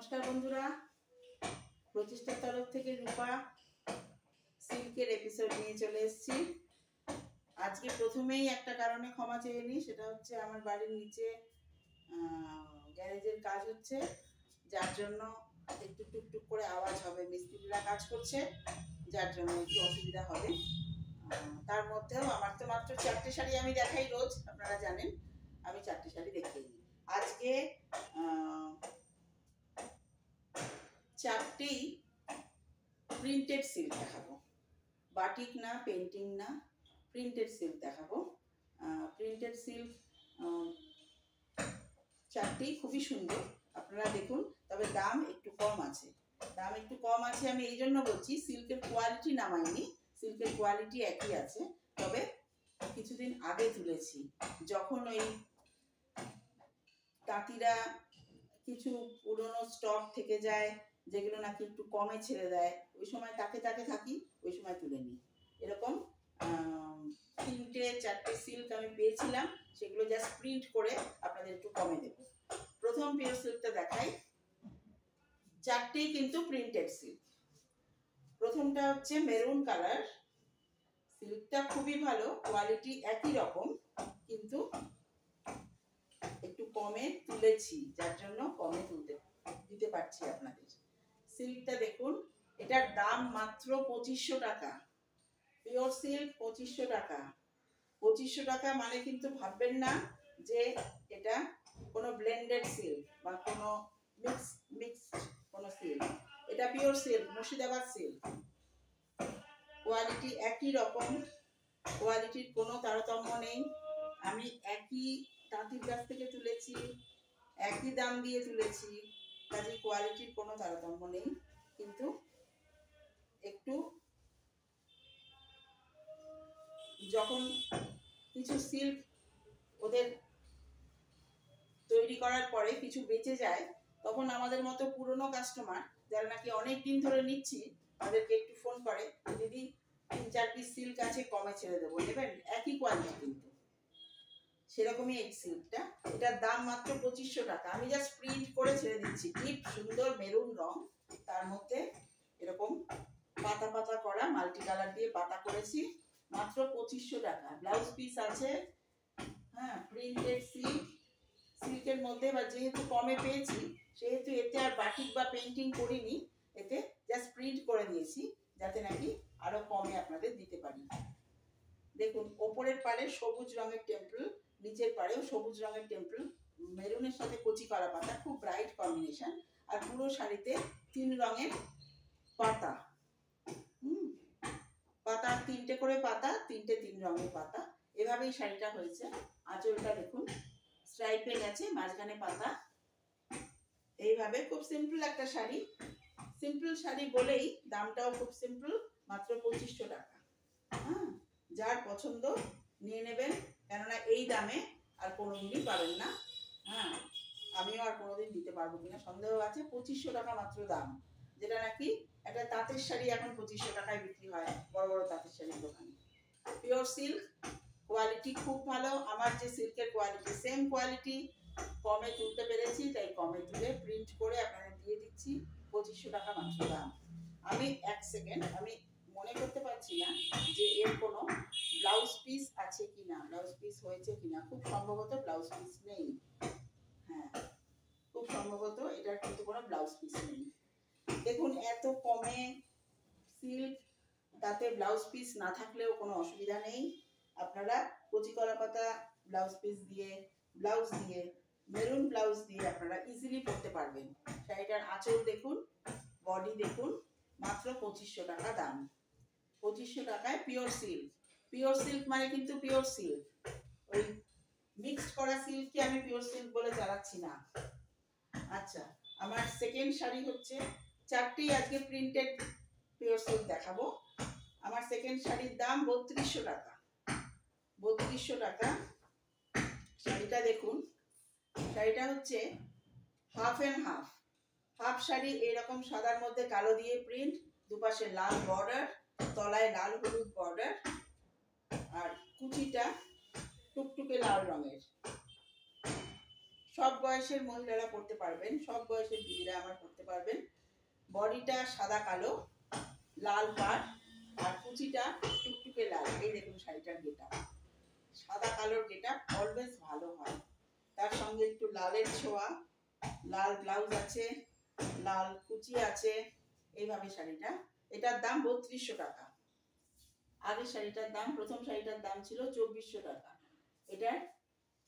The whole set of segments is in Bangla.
নমস্কার বন্ধুরা, প্রচেষ্টার তরফ থেকে রূপা সিল্কের এপিসোড নিয়ে চলে এসেছি। আজকে প্রথমেই একটা কারণে ক্ষমা চেয়ে নিই, সেটা হচ্ছে আমার বাড়ির নিচে গ্যারেজের কাজ হচ্ছে, যার জন্য একটু টুকটুক করে আওয়াজ হবে। মিস্ত্রিরা কাজ করছে, যার জন্য একটু অসুবিধা হবে। তার মধ্যেও আমার তো মাত্র 4টে শাড়ি আমি দেখাই রোজ, আপনারা জানেন আমি 4টে শাড়ি দেখিয়ে দিই। আজকে 4টি প্রিন্টেড সিল্ক দেখাবো, বাটিক না, পেন্টিং না, প্রিন্টেড সিল্ক দেখাবো। প্রিন্টেড সিল্ক 4টি খুবই সুন্দর, আপনারা দেখুন। তবে দাম একটু কম আছে। আমি এই জন্য বলছি, সিল্কের কোয়ালিটি নামাইনি, সিল্কের কোয়ালিটি একই আছে। তবে কিছুদিন আগে তুলেছি, যখন ওই তাঁতিরা কিছু পুরনো স্টক থেকে যায়, যেগুলো নাকি একটু কমে ছেড়ে দেয়, ওই সময় তাকে থাকি, ওই সময় তুলে নিই। এরকম 3-4টে সিল্ক আমি পেয়েছিলাম, সেগুলো জাস্ট প্রিন্ট করে আপনাদের একটু কমে দেব। প্রথম পিওর সিল্কটা দেখাই। 4টেই কিন্তু প্রিন্টেড সিল্ক। প্রথমটা হচ্ছে মেরুন কালার। সিল্কটা খুবই ভালো, কোয়ালিটি একই রকম, কিন্তু একটু কমে তুলেছি, যার জন্য কমে দিতে পারছি আপনাদের। সিল্কটা দেখুন, এটার দাম মাত্র 2500 টাকা। পিওর সিল্ক 2500 টাকা। 2500 টাকা মানে কিন্তু ভাববেন না যে এটা কোনো ব্লেন্ডেড সিল্ক বা কোনো মিক্সড কোনো সিল্ক। এটা pure silk, Murshidabad silk. Quality একই রকম, কোয়ালিটির কোনো তারতম্য নেই। আমি একই তাঁতির কাছ থেকে তুলেছি, একই দাম দিয়ে তুলেছি, কাজে কোয়ালিটির কোনো তারতম্য নেই। কিন্তু একটু যখন কিছু সিল্ক ওদের তৈরি করার পরে কিছু বেঁচে যায়, তখন আমাদের মতো পুরনো কাস্টমার যারা নাকি অনেক দিন ধরে নিচ্ছি, তাদেরকে একটু ফোন করে, দিদি 3-4 পিস সিল্ক আছে, কমে ছেড়ে দেবো, নেবেন? একই কোয়ালিটি কিন্তু। সেরকমই এই সিল্কটা, এটার দাম মাত্র 2500 টাকা। আমি জাস্ট প্রিন্ট করে ছেড়ে দিচ্ছি। ডিপ সুন্দর মেরুন রং, তার মধ্যে এরকম পাতা পাতা করা, মাল্টি কালার দিয়ে পাতা করেছি, মাত্র 2500 টাকা। ব্লাউজ পিস আছে, হ্যাঁ, প্রিন্টেড সিল্ক। সিল্কের মধ্যে বা যেহেতু কমে পেয়েছি, সেহেতু এতে আর বাটিক বা পেন্টিং করিনি, এতে জাস্ট প্রিন্ট করে দিয়েছি, যাতে নাকি আরো কমে আপনাদের দিতে পারি। দেখুন, ওপরের পাড়ে সবুজ রঙের টেম্পল, নিচের পাড়েও সবুজ রঙের টেম্পল, মেরুনের সাথে কচি করা পাতা, খুব ব্রাইট কম্বিনেশন। আর পুরো শাড়িতে 3 রঙের পাতা, পাতা 3টে করে পাতা, 3 রঙের পাতা, এভাবেই শাড়িটা হয়েছে। আঁচলটা দেখুন, স্ট্রাইপে গেছে, মাঝখানে পাতা। এইভাবে খুব সিম্পল একটা শাড়ি। সিম্পল শাড়ি বলেই দামটাও খুব সিম্পল, মাত্র 2500 টাকা। হ্যাঁ, যার পছন্দ নিয়ে নেবেন, কেননা এই দামে আর কোনোদিনই পাবেন না। হ্যাঁ, আমিও আর কোনোদিন দিতে পারবো কিনা সন্দেহ আছে। 2500 টাকা মাত্র দাম, যেটা নাকি একটা তাঁতের শাড়ি এখন 2500 টাকায় বিক্রি হয় বড় বড় তাঁতের শাড়ির দোকানে। পিওর সিল্ক, কোয়ালিটি খুব ভালো। আমার যে সিল্কের কোয়ালিটি, সেম কোয়ালিটি, কমে তুলতে পেরেছি, তাই কমে তুলে প্রিন্ট করে আপনাদের দিয়ে দিচ্ছি। 2500 টাকা মাত্র দাম। আমি 1 সেকেন্ড, আমি মনে করতে পারছি না যে এর কোনো ব্লাউজ পিস আছে কিনা, ব্লাউজ পিস হয়েছে কিনা। খুব সম্ভবত ব্লাউজ পিস নেই। হ্যাঁ, খুব সম্ভবত এটার কিন্তু কোনো ব্লাউজ পিস নেই। দেখুন, এত কমে সিল্ক, তাতে ব্লাউজ পিস না থাকলেও কোনো অসুবিধা নেই। আপনারা কচি কলা পাতা ব্লাউজ পিস দিয়ে, ব্লাউজ দিয়ে, মেরুন ব্লাউজ দিয়ে আপনারা ইজিলি পরতে পারবেন। শাড়িটার আঁচল দেখুন, বডি দেখুন, মাত্র 2500 টাকা দাম। 2500 টাকায় পিওর সিল্ক। পিওর সিল্ক মানে কিন্তু পিওর সিল্ক, ওই মিক্সড করা সিল্ককে আমি পিওর সিল্ক বলে চালাচ্ছি না। আচ্ছা, আমার সেকেন্ড শাড়ি হচ্ছে, 4টি আজকে প্রিন্টেড পিওর সিল্ক দেখাবো। আমার সেকেন্ড শাড়ির দাম 3200 টাকা। 3200 টাকা। শাড়িটা দেখুন, শাড়িটা হচ্ছে half and half. Half sari এইরকম সাদার মধ্যে কালো দিয়ে প্রিন্ট, দুপাশে লাল বর্ডার, তলায় লাল হলুদ বর্ডার, আর কুচিটা টুকটুকে লাল রঙের। সব বয়সের মহিলারা পরতে পারবেন, সব বয়সের দিদিরা আমার পরতে পারবেন। বডিটা সাদা কালো, লাল পাড়, আর কুচিটা টুকটুকে লাল। এই দেখুন শাড়িটার গেটা, সাদা কালোর গেটা অলওয়েজ ভালো হয়। তার সঙ্গে একটু লালের ছোঁয়া, লাল ব্লাউজ আছে, লাল কুচি আছে, এইভাবে শাড়িটা। এটার দাম 3200 টাকা। আগের শাড়িটার দাম, প্রথম শাড়িটার দাম ছিল 2400 টাকা। এটার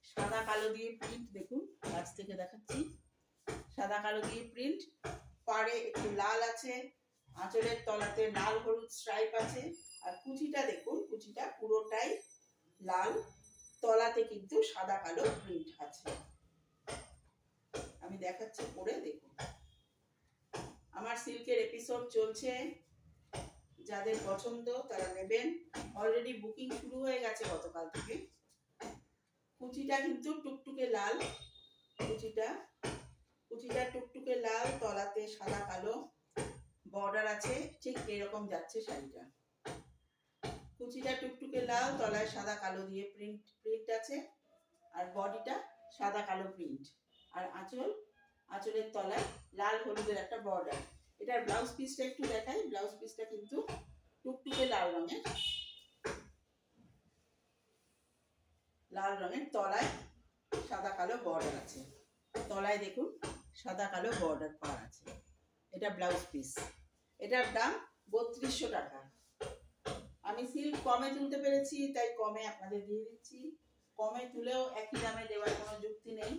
সাদা কালো দিয়ে প্রিন্ট দেখুন, কাছ থেকে দেখাচ্ছি, সাদা কালো দিয়ে প্রিন্ট, পাড়ে একটু লাল আছে, আঁচলের তলাতে লাল হলুদ স্ট্রাইপ আছে, আর কুচিটা দেখুন, কুচিটা পুরোটাই লাল, তলাতে কিন্তু সাদা কালো প্রিন্ট আছে। আমি দেখাচ্ছি পরে দেখুন। আমার সিল্কের এপিসোড চলছে, যাদের পছন্দ তারা নেবেন। অলরেডি বুকিং শুরু হয়ে গেছে গতকাল থেকে। কুচিটা কিন্তু টুকটুকে লাল, কুচিটা টুকটুকে লাল, তলাতে সাদা কালো বর্ডার আছে, ঠিক এরকম যাচ্ছে শাড়িটা। কুচিটা টুকটুকে লাল, তলায় সাদা কালো দিয়ে প্রিন্ট আছে, আর বডিটা সাদা কালো প্রিন্ট, আর আঁচলের তলায় লাল হলুদের একটা বর্ডার। এটার ব্লাউজ পিসটা একটু দেখাই। ব্লাউজ পিসটা কিন্তু টুকটুকে লাল রঙের, তলায় সাদা কালো বর্ডার আছে, তলায় দেখুন সাদা কালো বর্ডার পার আছে। এটা ব্লাউজ পিস। এটার দাম 3200 টাকা। আমি সিল্ক কমে তুলতে পেরেছি তাই কমে আপনাদের দিয়ে দিচ্ছি, কমে তুলেও একই দামে দেওয়ার কোনো যুক্তি নেই।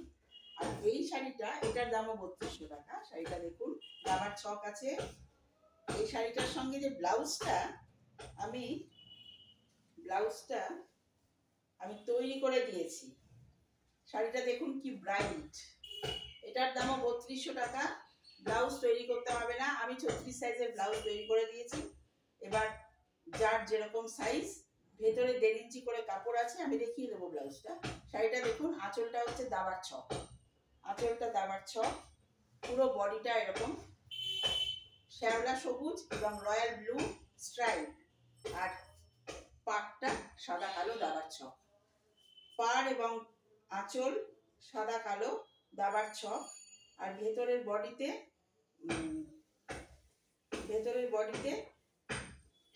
আর এই শাড়িটা, এটার দামও 3200 টাকা। শাড়িটা দেখুন, দাবার ছক আছে। এই শাড়িটার সঙ্গে যে ব্লাউজটা আমি তৈরি করে দিয়েছি, শাড়িটা দেখুন কি ব্রাইট। এটার দামও 3200 টাকা। ব্লাউজ তৈরি করতে হবে না, আমি 36 সাইজের ব্লাউজ তৈরি করে দিয়েছি। এবার যার যেরকম সাইজ, ভেতরে 1.5 ইঞ্চি করে কাপড় আছে, আমি দেখিয়ে দেবো ব্লাউজটা। শাড়িটা দেখুন, আঁচলটা হচ্ছে দাবার ছক, আঁচলটা দাবার ছক, পুরো বডিটা এরকম শ্যাওলা সবুজ এবং রয়্যাল ব্লু স্ট্রাইপ, আর পাড়টা সাদা কালো দাবার ছক। পাড় এবং আঁচল সাদা কালো দাবার ছক, আর ভেতরের বডিতে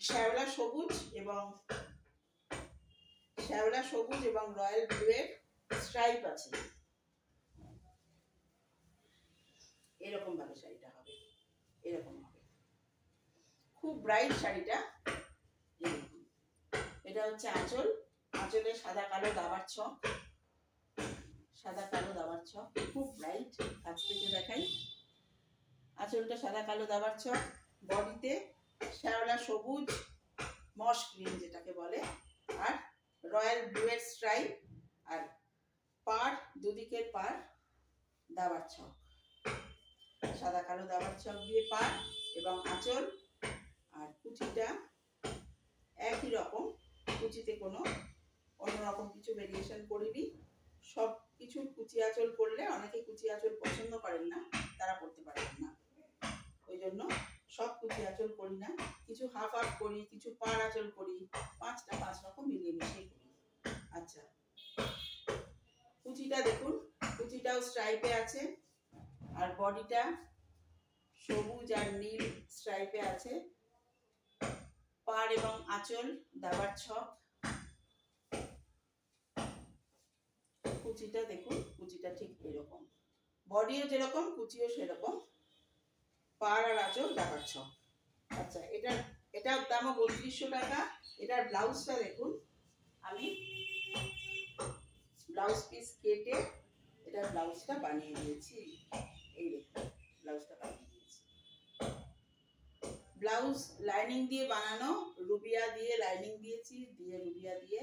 শ্যাওলা সবুজ এবং রয়্যাল ব্লু এর স্ট্রাইপ আছে। এরকম ভাবে শাড়িটা হবে, এরকম হবে, খুব ব্রাইট শাড়িটা। এটা হচ্ছে আঁচল, আঁচলে সাদা কালো দাবার ছক, খুব ব্রাইট। কাছ থেকে দেখাই, আঁচলটা সাদা কালো দাবার ছক, বডিতে শ্যাওলা সবুজ মস গ্রিন যেটাকে বলে, আর রয়্যাল ব্লু এর স্ট্রাইপ, আর পাড়, দুদিকের পাড় দাবার ছক, সাদা কালো দাবার ছক দিয়ে পাড় এবং আঁচল। আর কুচিটা একই রকম, কুচিতে কোনো অন্যরকম কিছু ভেরিয়েশন করিনি। সব কিছুর কুচি আঁচল করলে অনেকে কুচি আঁচল পছন্দ করেন না, তারা করতে পারেন না, ওই জন্য সব কুচি আঁচল করি না। কিছু হাফ করি, কিছু পাড় আঁচল করি, 5 রকম মিলিয়ে মিশিয়ে করি। আচ্ছা, কুচিটা দেখুন, কুচিটাও স্ট্রাইপে আছে, আর বডিটা সবুজ আর নীল স্ট্রাইপে আছে। পাড় এবং আঁচল দাবার ছক। কুচিটা দেখুন, কুচিটা ঠিক এরকম, বডিও যেরকম কুচিও সেরকম, পাড় আর আঁচল দাবার ছক। আচ্ছা, এটার দামও 3200 টাকা। এটার ব্লাউজটা দেখুন, আমি ব্লাউজ পিস কেটে এটার ব্লাউজটা বানিয়ে দিয়েছি। এই দেখুন, ব্লাউজটা বানিয়ে দিয়েছি। ব্লাউজ লাইনিং দিয়ে বানানো, রুবিয়া দিয়ে লাইনিং দিয়েছি, রুবিয়া দিয়ে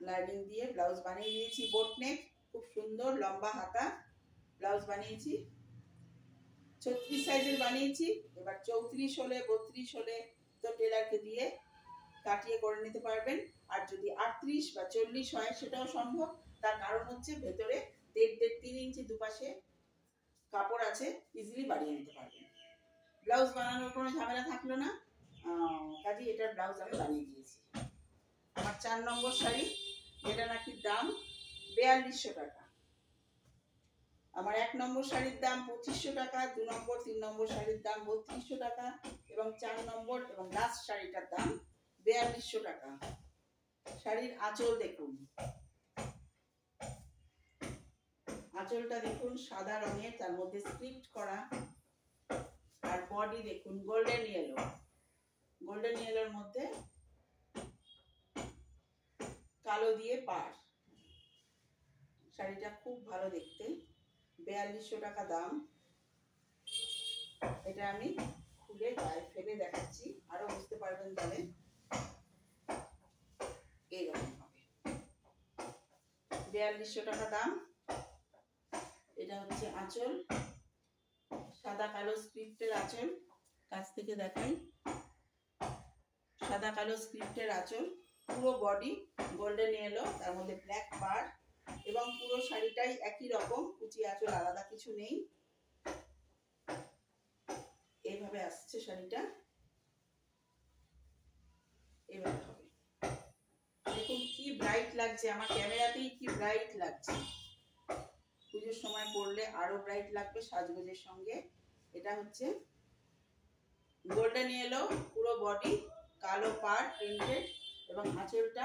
লাইনিং দিয়ে ব্লাউজ বানিয়ে দিয়েছি। বোট নেক, খুব সুন্দর লম্বা হাতা ব্লাউজ বানিয়েছি। 36 সাইজের বানিয়েছি। এবার 34 হলে, 32 হলে তো টেলারকে দিয়ে কাটিয়ে করে নিতে পারবেন। আর যদি 38 বা 40 হয় সেটাও সম্ভব। তার কারণ হচ্ছে ভেতরে 1.5-3 ইঞ্চি দুপাশে কাপড় আছে, ইজিলি বাড়িয়ে নিতে পারবেন। ব্লাউজ বানানোর কোনো ঝামেলা থাকলো না, কাজে এটার ব্লাউজ আমি বানিয়ে দিয়েছি। আমার 4 নম্বর শাড়ি, যেটা নাকি দাম 4200 টাকা। আমার 1 নম্বর শাড়ির দাম 2500 টাকা, 2 নম্বর 3 নম্বর শাড়ির দাম 3200 টাকা এবং 4 নম্বর এবং লাস্ট শাড়িটার দাম 4200 টাকা। শাড়ির আঁচল দেখুন, আঁচলটা দেখুন সাদা রঙের, তার মধ্যে স্ক্রিপ্ট করা। আর বডি দেখুন গোল্ডেন ইয়েলো, গোল্ডেন ইয়েলোর মধ্যে কালো দিয়ে পাড়। শাড়িটা খুব ভালো দেখতে, 4200 টাকা দাম। এটা আমি খুলে গায়ে ফেলে দেখাচ্ছি, আরো বুঝতে পারবেন তাহলে। এইরকম হবে, 4200 টাকা দাম। এটা হচ্ছে আঁচল, সাদা কালো স্ক্রিপ্টের আঁচল, কাছ থেকে দেখাই। সাদা কালো স্ক্রিপ্টের আঁচল, পুরো বডি গোল্ডেন ইয়েলো, তার মধ্যে ব্ল্যাক পাড় এবং পুরো শাড়িটাই একই রকম, কুচি আঁচল আলাদা কিছু নেই। এইভাবে আসছে শাড়িটা, এইভাবে হবে। দেখুন কি ব্রাইট লাগছে, আমার ক্যামেরাতেই কি ব্রাইট লাগছে। পুজোর সময় পরলে আরো ব্রাইট লাগবে সাজগোজের সঙ্গে। এটা হচ্ছে গোল্ডেন ইয়েলো, পুরো বডি কালো পাড় প্রিন্টেড এবং আঁচলটা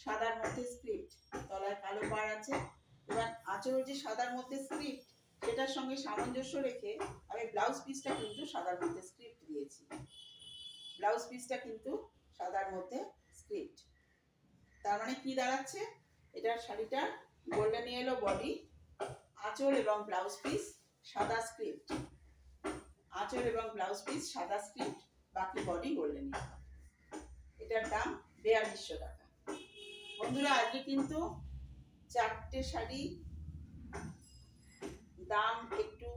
সাদার মধ্যে স্ক্রিপ্ট, তলায় কালো পাড় আছে। এবার আঁচল যে সাদার মধ্যে স্ক্রিপ্ট, সেটার সঙ্গে সামঞ্জস্য রেখে আমি ব্লাউজ পিসটা কিন্তু সাদার মধ্যে স্ক্রিপ্ট দিয়েছি। ব্লাউজ পিসটা কিন্তু সাদার মধ্যে স্ক্রিপ্ট। তার মানে কি দাঁড়াচ্ছে, এটার শাড়িটা গোল্ডেন ইয়েলো বডি, আঁচল এবং ব্লাউজ পিস সাদা স্ক্রিপ্ট, আঁচল এবং ব্লাউজ পিস সাদা স্ক্রিপ্ট, বাকি বডি গোল্ডেন ইয়েলো। এটার দাম 4200 টাকা। বন্ধুরা আজকে কিন্তু 4টে শাড়ি দাম একটু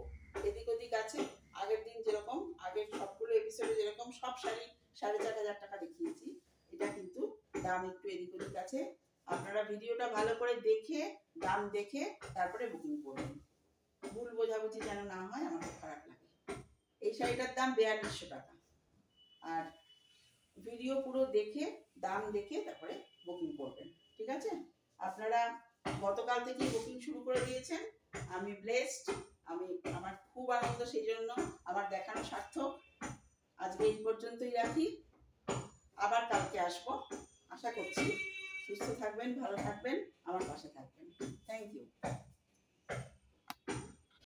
এদিক ওদিক আছে। আগের দিন যেরকম, আগের সবগুলো এপিসোডে যেরকম সব শাড়ি 4500 টাকা দেখিয়েছি, এটা কিন্তু দাম একটু এদিক ওদিক আছে। আপনারা ভিডিওটা ভালো করে দেখে দাম দেখে তারপরে বুকিং করবেন, ভুল বোঝাবুঝি যেন না হয়, আমার খারাপ লাগে। এই শাড়িটার দাম 4200 টাকা। আর ভিডিও পুরো দেখে দাম দেখে তারপরে বুকিং করবেন, ঠিক আছে? আপনারা গতকাল থেকে বুকিং শুরু করে দিয়েছেন, আমি ব্লেসড, আমার খুব আনন্দ, সেই জন্য আমার দেখানো সার্থক। আজকে এই পর্যন্তই রাখি, আবার কালকে আসবো। আশা করছি সুস্থ থাকবেন, ভালো থাকবেন, আমার পাশে থাকবেন। Thank you.